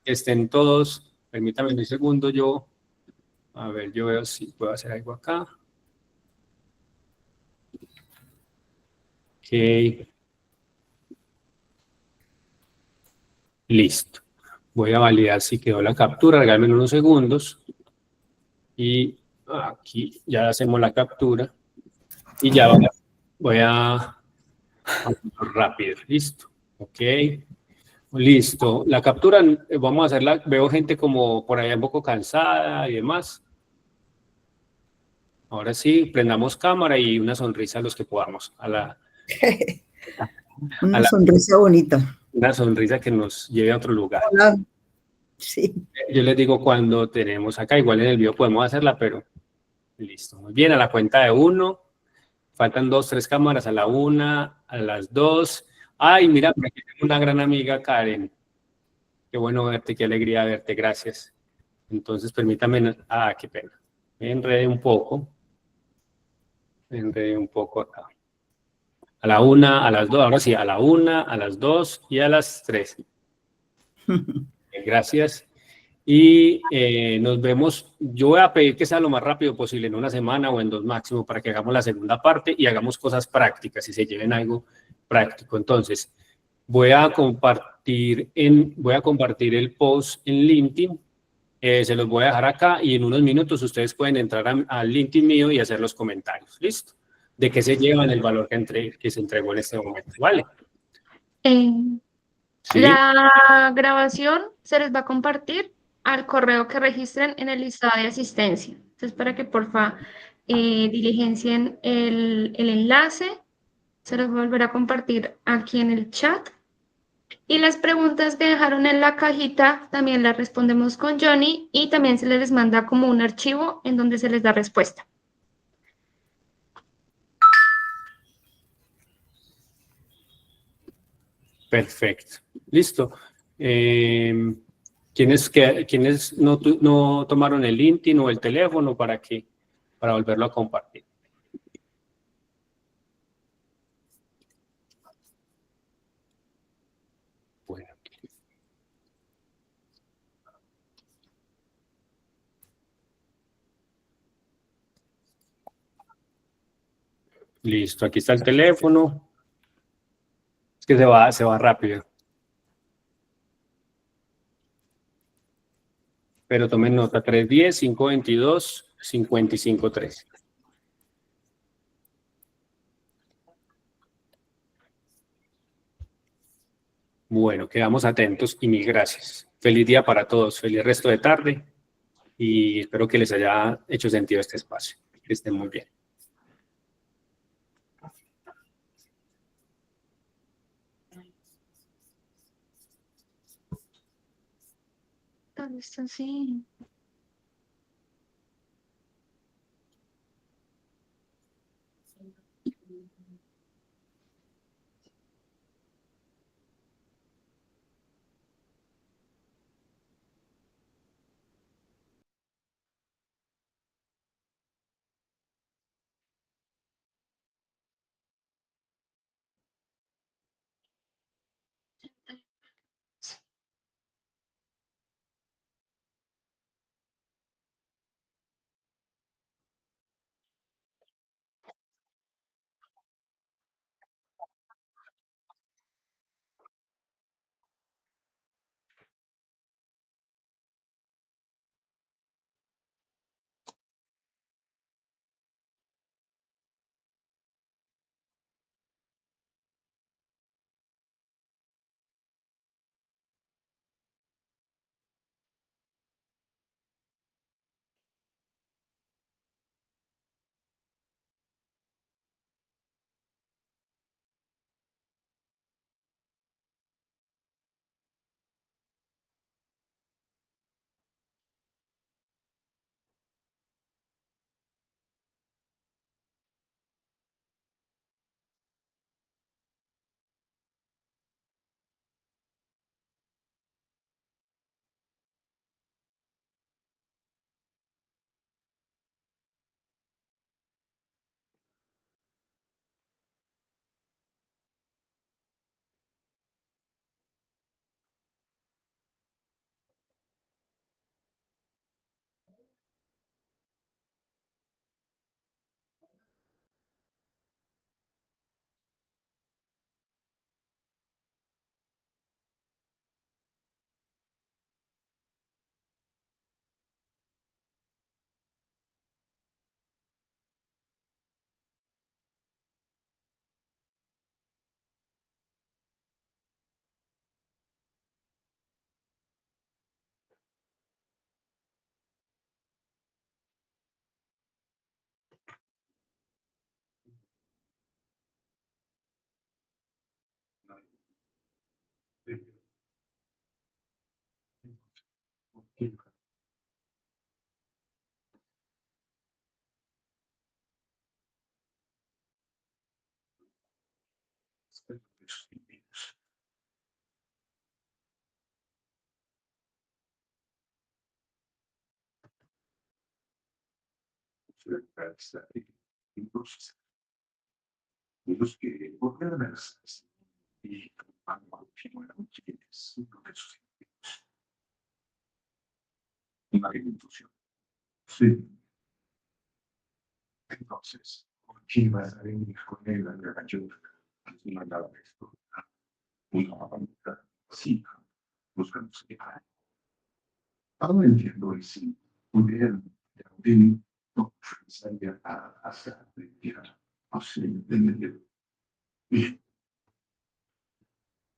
que estén todos. Permítame un segundo, a ver, yo veo si puedo hacer algo acá. Ok. Listo. Voy a validar si quedó la captura, regálame unos segundos. Y aquí ya hacemos la captura. Y ya voy a rápido. Listo. Ok. Listo. La captura, vamos a hacerla. Veo gente como por allá un poco cansada y demás. Ahora sí, prendamos cámara y una sonrisa a los que podamos. Una sonrisa bonita. Una sonrisa que nos lleve a otro lugar. Hola. Sí. Yo les digo cuando tenemos acá, igual en el video podemos hacerla, pero listo. Muy bien, a la cuenta de 1. Faltan 2, 3 cámaras, a la 1, a las 2. Ay, mira, por aquí tengo una gran amiga, Karen. Qué bueno verte, qué alegría verte, gracias. Entonces, permítame, qué pena. Me enredé un poco. Acá. A la 1, a las 2, ahora sí, a la 1, a las 2 y a las 3. Gracias. Y nos vemos. Yo voy a pedir que sea lo más rápido posible, en una semana o en 2 máximo, para que hagamos la segunda parte y hagamos cosas prácticas y se lleven algo práctico. Entonces, voy a compartir el post en LinkedIn. Se los voy a dejar acá y en unos minutos ustedes pueden entrar al LinkedIn mío y hacer los comentarios. ¿Listo? De qué se llevan el valor que se entregó en este momento. ¿Vale? ¿Sí? La grabación se les va a compartir al correo que registren en el listado de asistencia. Entonces, para que porfa diligencien el enlace, se los voy a volver a compartir aquí en el chat. Y las preguntas que dejaron en la cajita también las respondemos con Johnny y también se les manda como un archivo en donde se les da respuesta. Perfecto. Listo. ¿Quiénes no tomaron el LinkedIn o el teléfono para volverlo a compartir? Bueno. Listo, aquí está el teléfono. Es que se va rápido. Pero tomen nota, 310-522-5513. Bueno, quedamos atentos y mil gracias. Feliz día para todos, feliz resto de tarde y espero que les haya hecho sentido este espacio. Que estén muy bien. ¿Dónde está? Sí. Los que gobiernan las y han continuado una revolución. Sí. Entonces, continúa a venir con él a la ayuda. Una nada esto. Una banda. Sí. Buscando su hija. Ahora entiendo y sí. Pudieron de no salir a hacer de tierra. Así, de medio. Y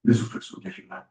de su persona final.